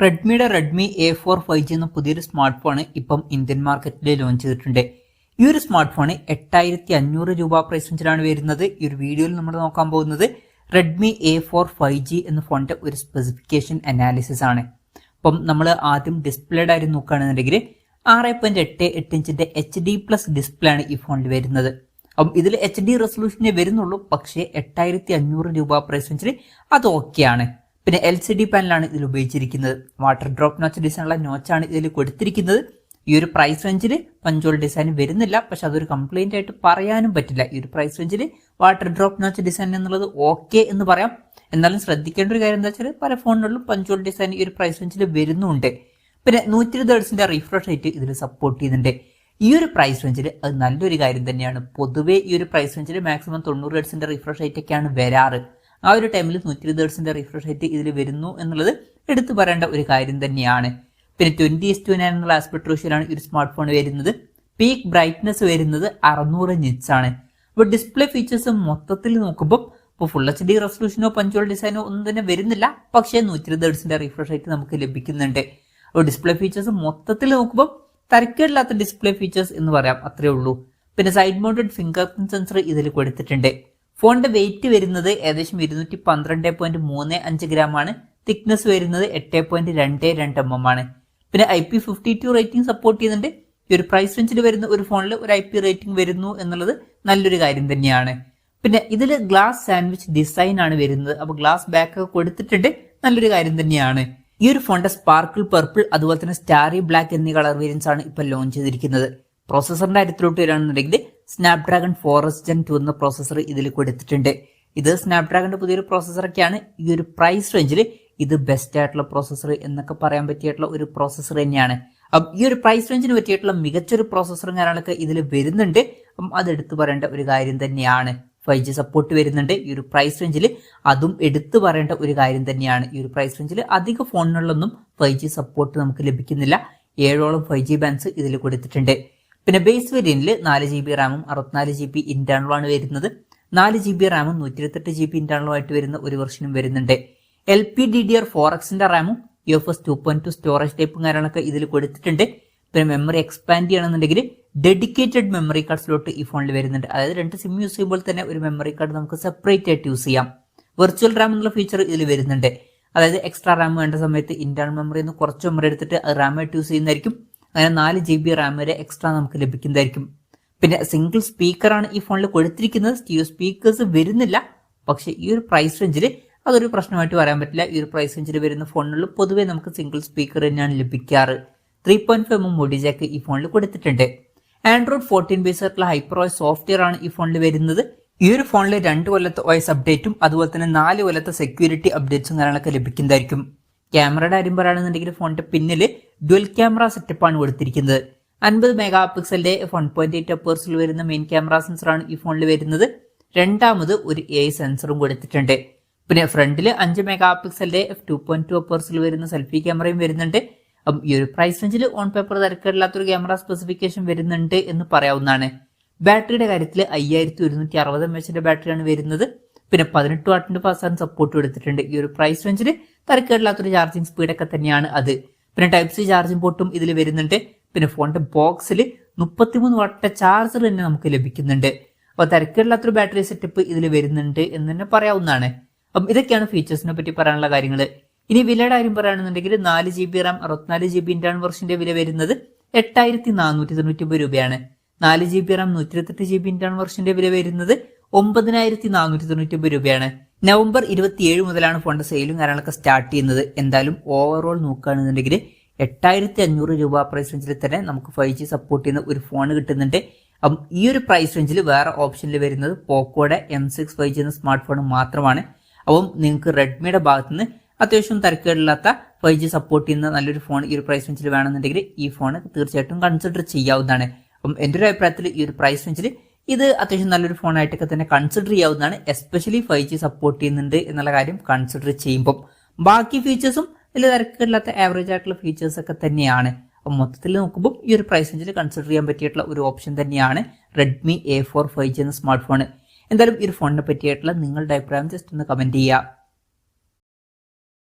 റെഡ്മിയുടെ Redmi A4 5G എന്ന പുതിയൊരു smart phone ഇപ്പം ഇന്ത്യൻ മാർക്കറ്റിൽ ലോഞ്ച് ചെയ്തിട്ടുണ്ട്. ഈ ഒരു സ്മാർട്ട് ഫോൺ 8500 രൂപ പ്രൈസ് റേഞ്ചിലാണ് വരുന്നത്. ഈ ഒരു വീഡിയോയിൽ നമ്മൾ നോക്കാൻ പോകുന്നത് റെഡ്മി A4 5G എന്ന ഫോണിന്റെ ഒരു സ്പെസിഫിക്കേഷൻ അനാലിസിസ് ആണ്. അപ്പം നമ്മൾ ആദ്യം ഡിസ്പ്ലേയുടെ കാര്യം നോക്കുകയാണെന്നുണ്ടെങ്കിൽ 6.88 ഇഞ്ചിന്റെ HD+ ഡിസ്പ്ലേ ആണ് ഈ ഫോണിൽ വരുന്നത്. അപ്പം ഇതിൽ HD റെസൊല്യൂഷനെ വരുന്നുള്ളൂ, പക്ഷേ 8500 രൂപ പ്രൈസ് റേഞ്ചിൽ അത് ഓക്കെയാണ്. പിന്നെ LCD പാനലാണ് ഇതിൽ ഉപയോഗിച്ചിരിക്കുന്നത്. വാട്ടർ ഡ്രോപ്പ് നോച്ച് ഡിസൈനുള്ള നോച്ചാണ് ഇതിൽ കൊടുത്തിരിക്കുന്നത്. ഈ ഒരു പ്രൈസ് റേഞ്ചിൽ പഞ്ചോൾ ഡിസൈൻ വരുന്നില്ല, പക്ഷെ അതൊരു കംപ്ലൈന്റ് ആയിട്ട് പറയാനും പറ്റില്ല. ഈ ഒരു പ്രൈസ് റേഞ്ചിൽ വാട്ടർ ഡ്രോപ്പ് നോച്ച് ഡിസൈൻ എന്നുള്ളത് ഓക്കെ എന്ന് പറയാം. എന്നാലും ശ്രദ്ധിക്കേണ്ട ഒരു കാര്യം എന്താ വെച്ചാൽ പല ഫോണുകളിലും പഞ്ചോൾ ഡിസൈൻ ഈ ഒരു പ്രൈസ് റേഞ്ചിൽ വരുന്നുണ്ട്. പിന്നെ 120 ഹെർട്സിന്റെ റിഫ്രഷ് റേറ്റ് ഇതിൽ സപ്പോർട്ട് ചെയ്യുന്നുണ്ട്. ഈ ഒരു പ്രൈസ് റേഞ്ചിൽ അത് നല്ലൊരു കാര്യം തന്നെയാണ്. പൊതുവേ ഈ ഒരു പ്രൈസ് റേഞ്ചിൽ മാക്സിമം 90 ഹെർട്സിന്റെ റിഫ്രഷ് റേറ്റ് ഒക്കെയാണ് വരാറ്. ആ ഒരു ടൈമിൽ 120 ഹെർട്സിന്റെ റിഫ്രഷ് റേറ്റ് ഇതിൽ വരുന്നു എന്നുള്ളത് എടുത്തു പറയേണ്ട ഒരു കാര്യം തന്നെയാണ്. പിന്നെ 20:9 എന്നുള്ള ആസ്പെക്ട് റേഷ്യോയിലാണ് ഈ ഒരു സ്മാർട്ട് ഫോൺ വരുന്നത്. പീക്ക് ബ്രൈറ്റ്നസ് വരുന്നത് 600 നിറ്റ്സ് ആണ്. അപ്പോൾ ഡിസ്പ്ലേ ഫീച്ചേഴ്സ് മൊത്തത്തിൽ നോക്കുമ്പോൾ ഇപ്പോൾ ഫുൾ HD റെസൊല്യൂഷനോ പഞ്ചോൾ ഡിസൈനോ ഒന്നും തന്നെ വരുന്നില്ല, പക്ഷേ 120 ഹെർട്സിന്റെ റിഫ്രഷ് റേറ്റ് നമുക്ക് ലഭിക്കുന്നുണ്ട്. അപ്പോൾ ഡിസ്പ്ലേ ഫീച്ചേഴ്സ് മൊത്തത്തിൽ നോക്കുമ്പോൾ തരക്കേടില്ലാത്ത ഡിസ്പ്ലേ ഫീച്ചേഴ്സ് എന്ന് പറയാം, അത്രേ ഉള്ളൂ. പിന്നെ side mounted finger print sensor ഇതിൽ കൊടുത്തിട്ടുണ്ട്. ഫോണിന്റെ വെയിറ്റ് വരുന്നത് ഏകദേശം 212.35 ഗ്രാം ആണ്. തിക്നെസ് വരുന്നത് 8.22 mm ആണ്. പിന്നെ IP52 റേറ്റിംഗ് സപ്പോർട്ട് ചെയ്യുന്നുണ്ട്. ഈ ഒരു പ്രൈസ് റേഞ്ചിൽ വരുന്ന ഒരു ഫോണിൽ ഒരു IP റേറ്റിംഗ് വരുന്നു എന്നുള്ളത് നല്ലൊരു കാര്യം തന്നെയാണ്. പിന്നെ ഇതിൽ ഗ്ലാസ് സാൻഡ്വിച്ച് ഡിസൈൻ ആണ് വരുന്നത്. അപ്പോൾ ഗ്ലാസ് ബാക്ക് കൊടുത്തിട്ടുണ്ട്, നല്ലൊരു കാര്യം തന്നെയാണ്. ഈ ഒരു ഫോണിന്റെ സ്പാർക്കിൾ പർപ്പിൾ അതുപോലെ തന്നെ സ്റ്റാറി ബ്ലാക്ക് എന്നീ കളർ വേരിയൻസ് ആണ് ഇപ്പൊ ലോഞ്ച് ചെയ്തിരിക്കുന്നത്. പ്രോസസറിന്റെ കാര്യത്തിലോട്ട് വരികയാണെന്നുണ്ടെങ്കിൽ സ്നാപ്ഡ്രാഗൺ 4S Gen 2 എന്ന പ്രോസസർ ഇതിൽ കൊടുത്തിട്ടുണ്ട്. ഇത് സ്നാപ്ഡ്രാഗന്റെ പുതിയൊരു പ്രോസസറൊക്കെയാണ്. ഈ ഒരു പ്രൈസ് റേഞ്ചിൽ ഇത് ബെസ്റ്റ് ആയിട്ടുള്ള പ്രോസസർ എന്നൊക്കെ പറയാൻ പറ്റിയിട്ടുള്ള ഒരു പ്രോസസർ തന്നെയാണ്. അപ്പം ഈ ഒരു പ്രൈസ് റേഞ്ചിന് പറ്റിയിട്ടുള്ള മികച്ചൊരു പ്രോസസറും കാര്യങ്ങളൊക്കെ ഇതിൽ വരുന്നുണ്ട്. അപ്പം അത് എടുത്തു പറയേണ്ട ഒരു കാര്യം തന്നെയാണ്. 5G സപ്പോർട്ട് വരുന്നുണ്ട് ഈ ഒരു പ്രൈസ് റേഞ്ചിൽ, അതും എടുത്തു പറയേണ്ട ഒരു കാര്യം തന്നെയാണ്. ഈ ഒരു പ്രൈസ് റേഞ്ചിൽ അധിക ഫോണുകളിലൊന്നും 5G സപ്പോർട്ട് നമുക്ക് ലഭിക്കുന്നില്ല. 7ഓളം 5G ബാൻഡ്സ് ഇതിൽ കൊടുത്തിട്ടുണ്ട്. പിന്നെ ബേസ് വേരിയന്റിൽ 4GB റാമും 64GB ഇന്റേണലുമാണ് വരുന്നത്. 4GB റാമും 128GB ഇന്റേണലുമായിട്ട് വരുന്ന ഒരു വെർഷനും വരുന്നുണ്ട്. LPDDR4Xന്റെ റാമും UFS 2.2 സ്റ്റോറേജ് ടൈപ്പും കാര്യങ്ങളൊക്കെ ഇതിൽ കൊടുത്തിട്ടുണ്ട്. പിന്നെ മെമ്മറി എക്സ്പാൻഡ് ചെയ്യണമെന്നുണ്ടെങ്കിൽ ഡെഡിക്കേറ്റഡ് മെമ്മറി കാർഡ് സ്ലോട്ട് ഈ ഫോണിൽ വരുന്നുണ്ട്. അതായത് 2 സിം യൂസ് ചെയ്യുമ്പോൾ തന്നെ ഒരു മെമ്മറി കാർഡ് നമുക്ക് സെപ്പറേറ്റ് ആയിട്ട് യൂസ് ചെയ്യാം. വെർച്വൽ റാം എന്നുള്ള ഫീച്ചർ ഇതിൽ വരുന്നുണ്ട്. അതായത് എക്സ്ട്രാ റാം വേണ്ട സമയത്ത് ഇന്റേണൽ മെമ്മറിയിൽ നിന്ന് കുറച്ച് മെമ്മറി എടുത്തിട്ട് അത് റാമായിട്ട് യൂസ് ചെയ്യുന്നതായിരിക്കും. അങ്ങനെ 4GB റാം വരെ എക്സ്ട്രാ നമുക്ക് ലഭിക്കുന്നതായിരിക്കും. പിന്നെ സിംഗിൾ സ്പീക്കറാണ് ഈ ഫോണിൽ കൊടുത്തിരിക്കുന്നത്. സ്റ്റീരിയോ സ്പീക്കേഴ്സ് വരുന്നില്ല, പക്ഷെ ഈ ഒരു പ്രൈസ് റേഞ്ചിൽ അതൊരു പ്രശ്നമായിട്ട് പറയാൻ പറ്റില്ല. ഈ ഒരു പ്രൈസ് റേഞ്ചിൽ വരുന്ന ഫോണുകളിൽ പൊതുവെ നമുക്ക് സിംഗിൾ സ്പീക്കർ തന്നെയാണ് ലഭിക്കാറ്. 3.5mm ഓഡിയോ ജാക്ക് ഈ ഫോണിൽ കൊടുത്തിട്ടുണ്ട്. ആൻഡ്രോയിഡ് 14 ബേസ് ആയിട്ടുള്ള HyperOS സോഫ്റ്റ്വെയർ ആണ് ഈ ഫോണിൽ വരുന്നത്. ഈ ഒരു ഫോണിൽ 2 കൊല്ലത്തെ OS അപ്ഡേറ്റും അതുപോലെ തന്നെ 4 കൊല്ലത്തെ സെക്യൂരിറ്റി അപ്ഡേറ്റ്സും കാര്യങ്ങളൊക്കെ ലഭിക്കുന്നതായിരിക്കും. ക്യാമറയുടെ കാര്യം പറയുകയാണെന്നുണ്ടെങ്കിൽ ഫോണിന്റെ പിന്നിൽ ഡ്യുവൽ ക്യാമറ സെറ്റപ്പാണ് കൊടുത്തിരിക്കുന്നത്. 50 മെഗാ പിക്സലിന്റെ 1.8 അപ്പേഴ്സിൽ വരുന്ന മെയിൻ ക്യാമറ സെൻസറാണ് ഈ ഫോണിൽ വരുന്നത്. രണ്ടാമത് ഒരു AI സെൻസറും കൊടുത്തിട്ടുണ്ട്. പിന്നെ ഫ്രണ്ടിൽ 5 മെഗാ പിക്സലിന്റെ f2.2 അപ്പേഴ്സിൽ വരുന്ന സെൽഫി ക്യാമറയും വരുന്നുണ്ട്. അപ്പം ഈ ഒരു പ്രൈസ് റേഞ്ചിൽ ഓൺ പേപ്പർ തരക്കേടില്ലാത്തൊരു ക്യാമറ സ്പെസിഫിക്കേഷൻ വരുന്നുണ്ട് എന്ന് പറയാവുന്നതാണ്. ബാറ്ററിയുടെ കാര്യത്തിൽ 5160 mAh ബാറ്ററിയാണ് വരുന്നത്. പിന്നെ 18 വാട്ടിന്റെ ഫാസ്റ്റ് ചാർജിംഗ് സപ്പോർട്ട് കൊടുത്തിട്ടുണ്ട്. ഈ ഒരു പ്രൈസ് റേഞ്ചിൽ തരക്കേടില്ലാത്തൊരു ചാർജിംഗ് സ്പീഡൊക്കെ തന്നെയാണ് അത്. പിന്നെ Type-C ചാർജിംഗ് പോർട്ടും ഇതിൽ വരുന്നുണ്ട്. പിന്നെ ഫോണിന്റെ ബോക്സിൽ 33 വാട്ടിന്റെ ചാർജർ തന്നെ നമുക്ക് ലഭിക്കുന്നുണ്ട്. അപ്പോൾ തരക്കേടില്ലാത്തൊരു ബാറ്ററി സെറ്റപ്പ് ഇതിൽ വരുന്നുണ്ട് എന്ന് തന്നെ പറയാവുന്നതാണ്. അപ്പം ഇതൊക്കെയാണ് ഫീച്ചേഴ്സിനെ പറ്റി പറയാനുള്ള കാര്യങ്ങൾ. ഇനി വിലയുടെ കാര്യം പറയുകയാണെന്നുണ്ടെങ്കിൽ 4GB റാം 64GB ഇന്റേണൽ വെർഷന്റെ വില വരുന്നത് 8499 രൂപയാണ്. 4GB റാം 128GB ഇന്റേണൽ വെർഷന്റെ വില വരുന്നത് 9499 രൂപയാണ്. നവംബർ 27 മുതലാണ് ഫോണിന്റെ സെയിലും കാര്യങ്ങളൊക്കെ സ്റ്റാർട്ട് ചെയ്യുന്നത്. എന്തായാലും ഓവറോൾ നോക്കുകയാണെന്നുണ്ടെങ്കിൽ 8500 രൂപ പ്രൈസ് റേഞ്ചിൽ തന്നെ നമുക്ക് 5G സപ്പോർട്ട് ചെയ്യുന്ന ഒരു ഫോൺ കിട്ടുന്നുണ്ട്. അപ്പം ഈ ഒരു പ്രൈസ് റേഞ്ചിൽ വേറെ ഓപ്ഷനിൽ വരുന്നത് പോക്കോയുടെ M6 5G എന്ന സ്മാർട്ട് ഫോൺ മാത്രമാണ്. അപ്പം നിങ്ങൾക്ക് റെഡ്മിയുടെ ഭാഗത്തുനിന്ന് അത്യാവശ്യം തരക്കേടില്ലാത്ത 5G സപ്പോർട്ട് ചെയ്യുന്ന നല്ലൊരു ഫോൺ ഈ ഒരു പ്രൈസ് റേഞ്ചിൽ വേണമെന്നുണ്ടെങ്കിൽ ഈ ഫോൺ തീർച്ചയായിട്ടും കൺസിഡർ ചെയ്യാവുന്നതാണ്. അപ്പം എൻ്റെ ഒരു അഭിപ്രായത്തിൽ ഈ ഒരു പ്രൈസ് റേഞ്ചിൽ ഇത് അത്യാവശ്യം നല്ലൊരു ഫോണായിട്ടൊക്കെ തന്നെ കൺസിഡർ ചെയ്യാവുന്നതാണ്. എസ്പെഷ്യലി 5G സപ്പോർട്ട് ചെയ്യുന്നുണ്ട് എന്നുള്ള കാര്യം കൺസിഡർ ചെയ്യുമ്പം ബാക്കി ഫീച്ചേഴ്സും ഇതിൽ തരക്കേടില്ലാത്ത ആവറേജ് ആയിട്ടുള്ള ഫീച്ചേഴ്സ് ഒക്കെ തന്നെയാണ്. അപ്പം മൊത്തത്തിൽ നോക്കുമ്പോൾ ഈ ഒരു പ്രൈസ് റേഞ്ചിൽ കൺസിഡർ ചെയ്യാൻ പറ്റിയിട്ടുള്ള ഒരു ഓപ്ഷൻ തന്നെയാണ് റെഡ്മി A4 5G എന്ന സ്മാർട്ട് ഫോൺ. എന്തായാലും ഈ ഒരു ഫോണിനെ പറ്റിയിട്ടുള്ള നിങ്ങളുടെ അഭിപ്രായം ജസ്റ്റ് ഒന്ന് കമന്റ് ചെയ്യുക.